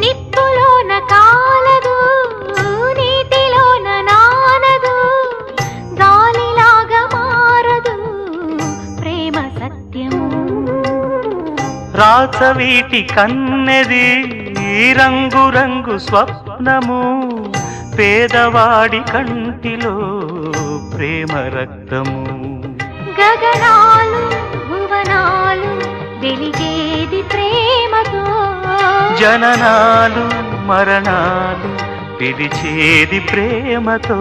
నిప్పులోన కాలదు నీటిలోన నానదు గాలిలాగా మారదు ప్రేమ సత్యము రాచవీటి కన్నెది రంగు రంగు స్వప్నము పేదవాడి కంటిలో ప్రేమ రక్తము గగనాలు భువనాలు వెలిగేది ప్రేమతో జననాలు మరణాలు పిలిచేది ప్రేమతో